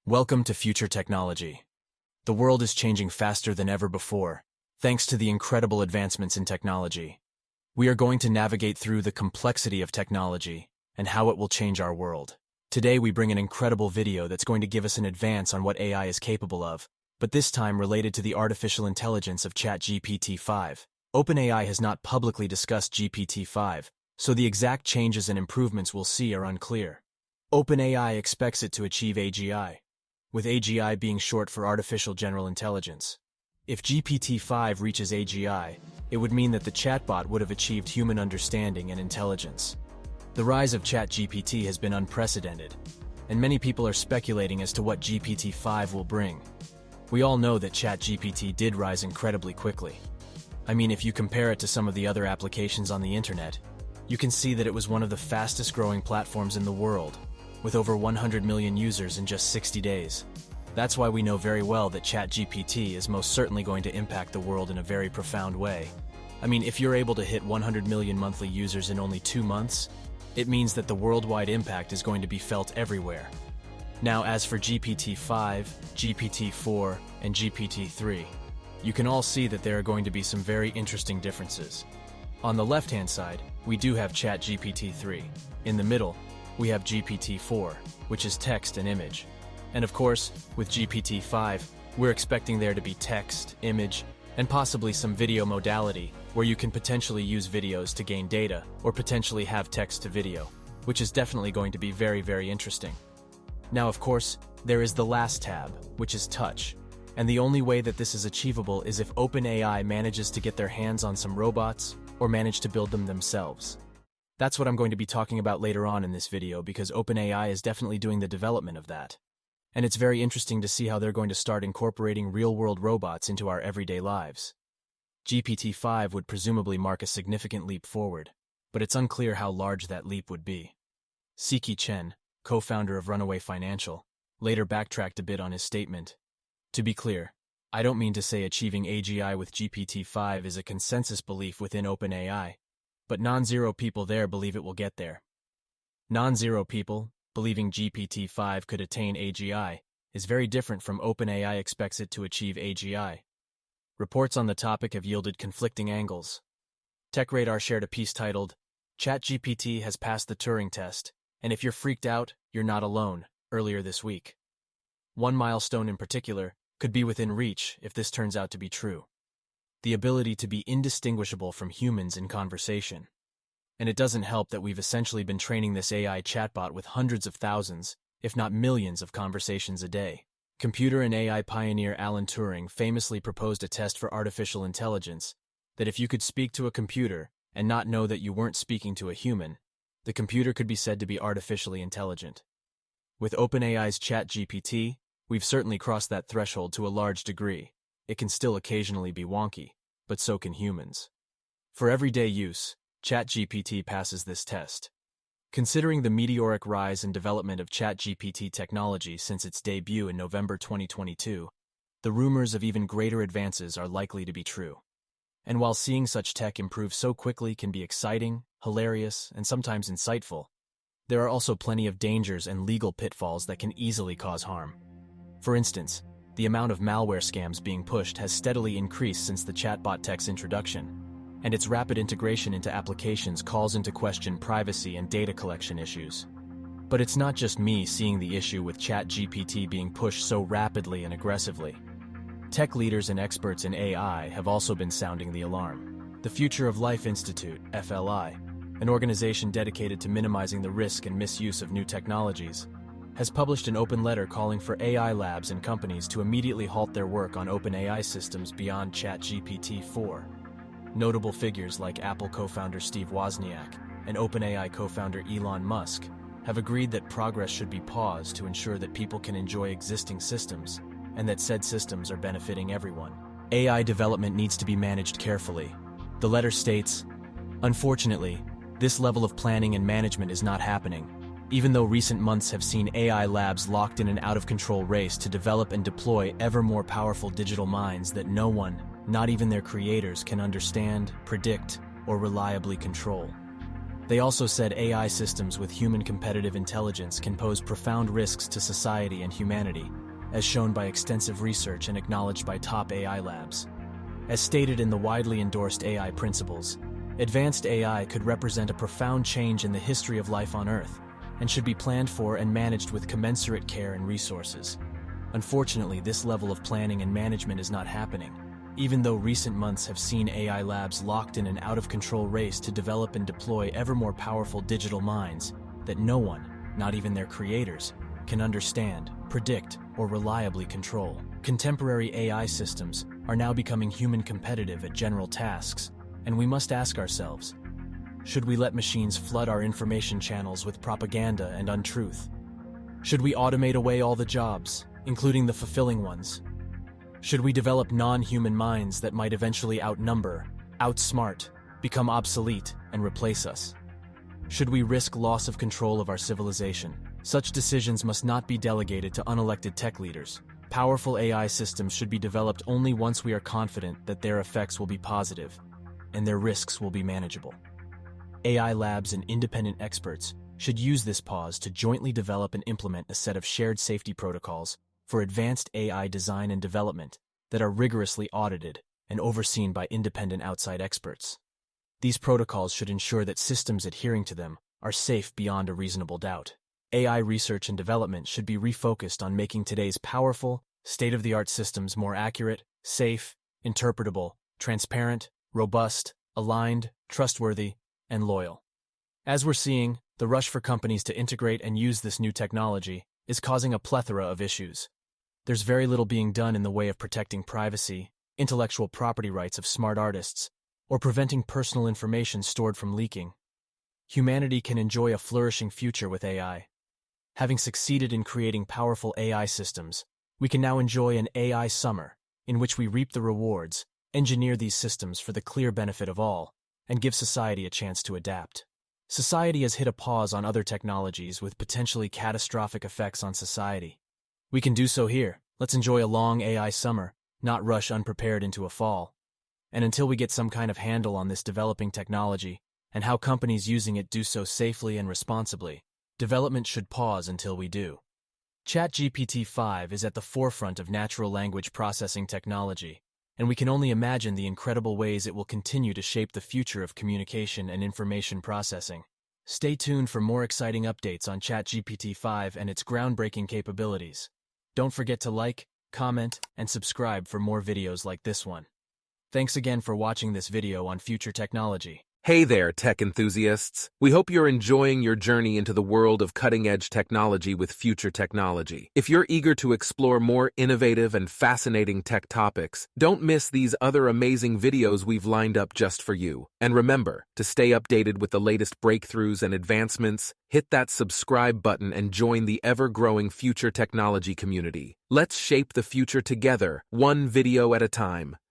Welcome to future technology. The world is changing faster than ever before, thanks to the incredible advancements in technology. We are going to navigate through the complexity of technology and how it will change our world. Today we bring an incredible video that's going to give us an advance on what AI is capable of, but this time related to the artificial intelligence of GPT-5. OpenAI has not publicly discussed GPT-5, so the exact changes and improvements we'll see are unclear. OpenAI expects it to achieve AGI, with AGI being short for Artificial General Intelligence. If GPT-5 reaches AGI, it would mean that the chatbot would have achieved human understanding and intelligence. The rise of ChatGPT has been unprecedented, and many people are speculating as to what GPT-5 will bring. We all know that ChatGPT did rise incredibly quickly. I mean, if you compare it to some of the other applications on the internet, you can see that it was one of the fastest growing platforms in the world, with over 100 million users in just 60 days. That's why we know very well that ChatGPT is most certainly going to impact the world in a very profound way. I mean, if you're able to hit 100 million monthly users in only 2 months, it means that the worldwide impact is going to be felt everywhere. Now, as for GPT-5, GPT-4, and GPT-3, you can all see that there are going to be some very interesting differences. On the left-hand side, we do have ChatGPT-3. In the middle, we have GPT-4, which is text and image. And of course, with GPT-5, we're expecting there to be text, image, and possibly some video modality, where you can potentially use videos to gain data, or potentially have text to video, which is definitely going to be very, very interesting. Now, of course, there is the last tab, which is touch. And the only way that this is achievable is if OpenAI manages to get their hands on some robots, or manage to build them themselves. That's what I'm going to be talking about later on in this video, because OpenAI is definitely doing the development of that. And it's very interesting to see how they're going to start incorporating real-world robots into our everyday lives. GPT-5 would presumably mark a significant leap forward, but it's unclear how large that leap would be. Siki Chen, co-founder of Runaway Financial, later backtracked a bit on his statement. To be clear, I don't mean to say achieving AGI with GPT-5 is a consensus belief within OpenAI, but non-zero people there believe it will get there. Non-zero people, believing GPT-5 could attain AGI, is very different from OpenAI expects it to achieve AGI. Reports on the topic have yielded conflicting angles. TechRadar shared a piece titled, "ChatGPT has passed the Turing test, and if you're freaked out, you're not alone," earlier this week. One milestone in particular could be within reach if this turns out to be true: the ability to be indistinguishable from humans in conversation. And it doesn't help that we've essentially been training this AI chatbot with hundreds of thousands, if not millions, of conversations a day. Computer and AI pioneer Alan Turing famously proposed a test for artificial intelligence that if you could speak to a computer and not know that you weren't speaking to a human, the computer could be said to be artificially intelligent. With OpenAI's ChatGPT, we've certainly crossed that threshold to a large degree. It can still occasionally be wonky, but so can humans. For everyday use, ChatGPT passes this test. Considering the meteoric rise and development of ChatGPT technology since its debut in November 2022, the rumors of even greater advances are likely to be true. And while seeing such tech improve so quickly can be exciting, hilarious, and sometimes insightful, there are also plenty of dangers and legal pitfalls that can easily cause harm. For instance, the amount of malware scams being pushed has steadily increased since the chatbot tech's introduction, and its rapid integration into applications calls into question privacy and data collection issues. But it's not just me seeing the issue with ChatGPT being pushed so rapidly and aggressively. Tech leaders and experts in AI have also been sounding the alarm. The Future of Life Institute, FLI, an organization dedicated to minimizing the risk and misuse of new technologies, has published an open letter calling for AI labs and companies to immediately halt their work on OpenAI systems beyond ChatGPT-4. Notable figures like Apple co-founder Steve Wozniak and OpenAI co-founder Elon Musk have agreed that progress should be paused to ensure that people can enjoy existing systems and that said systems are benefiting everyone. AI development needs to be managed carefully. The letter states, "Unfortunately, this level of planning and management is not happening, even though recent months have seen AI labs locked in an out-of-control race to develop and deploy ever more powerful digital minds that no one, not even their creators, can understand, predict, or reliably control. They also said AI systems with human competitive intelligence can pose profound risks to society and humanity, as shown by extensive research and acknowledged by top AI labs. As stated in the widely endorsed AI principles, advanced AI could represent a profound change in the history of life on Earth and should be planned for and managed with commensurate care and resources. Unfortunately, this level of planning and management is not happening, even though recent months have seen AI labs locked in an out-of-control race to develop and deploy ever more powerful digital minds that no one, not even their creators, can understand, predict, or reliably control. Contemporary AI systems are now becoming human competitive at general tasks, and we must ask ourselves, should we let machines flood our information channels with propaganda and untruth? Should we automate away all the jobs, including the fulfilling ones? Should we develop non-human minds that might eventually outnumber, outsmart, become obsolete, and replace us? Should we risk loss of control of our civilization? Such decisions must not be delegated to unelected tech leaders. Powerful AI systems should be developed only once we are confident that their effects will be positive and their risks will be manageable. AI labs and independent experts should use this pause to jointly develop and implement a set of shared safety protocols for advanced AI design and development that are rigorously audited and overseen by independent outside experts. These protocols should ensure that systems adhering to them are safe beyond a reasonable doubt. AI research and development should be refocused on making today's powerful, state-of-the-art systems more accurate, safe, interpretable, transparent, robust, aligned, trustworthy, and loyal. As we're seeing, the rush for companies to integrate and use this new technology is causing a plethora of issues. There's very little being done in the way of protecting privacy, intellectual property rights of smart artists, or preventing personal information stored from leaking. Humanity can enjoy a flourishing future with AI. Having succeeded in creating powerful AI systems, we can now enjoy an AI summer in which we reap the rewards, engineer these systems for the clear benefit of all, and give society a chance to adapt. Society has hit a pause on other technologies with potentially catastrophic effects on society. We can do so here. Let's enjoy a long AI summer, not rush unprepared into a fall. And until we get some kind of handle on this developing technology and how companies using it do so safely and responsibly, development should pause until we do. ChatGPT 5 is at the forefront of natural language processing technology, and we can only imagine the incredible ways it will continue to shape the future of communication and information processing. Stay tuned for more exciting updates on ChatGPT 5 and its groundbreaking capabilities. Don't forget to like, comment, and subscribe for more videos like this one. Thanks again for watching this video on future technology. Hey there, tech enthusiasts. We hope you're enjoying your journey into the world of cutting-edge technology with future technology. If you're eager to explore more innovative and fascinating tech topics, don't miss these other amazing videos we've lined up just for you. And remember, to stay updated with the latest breakthroughs and advancements, hit that subscribe button and join the ever-growing future technology community. Let's shape the future together, one video at a time.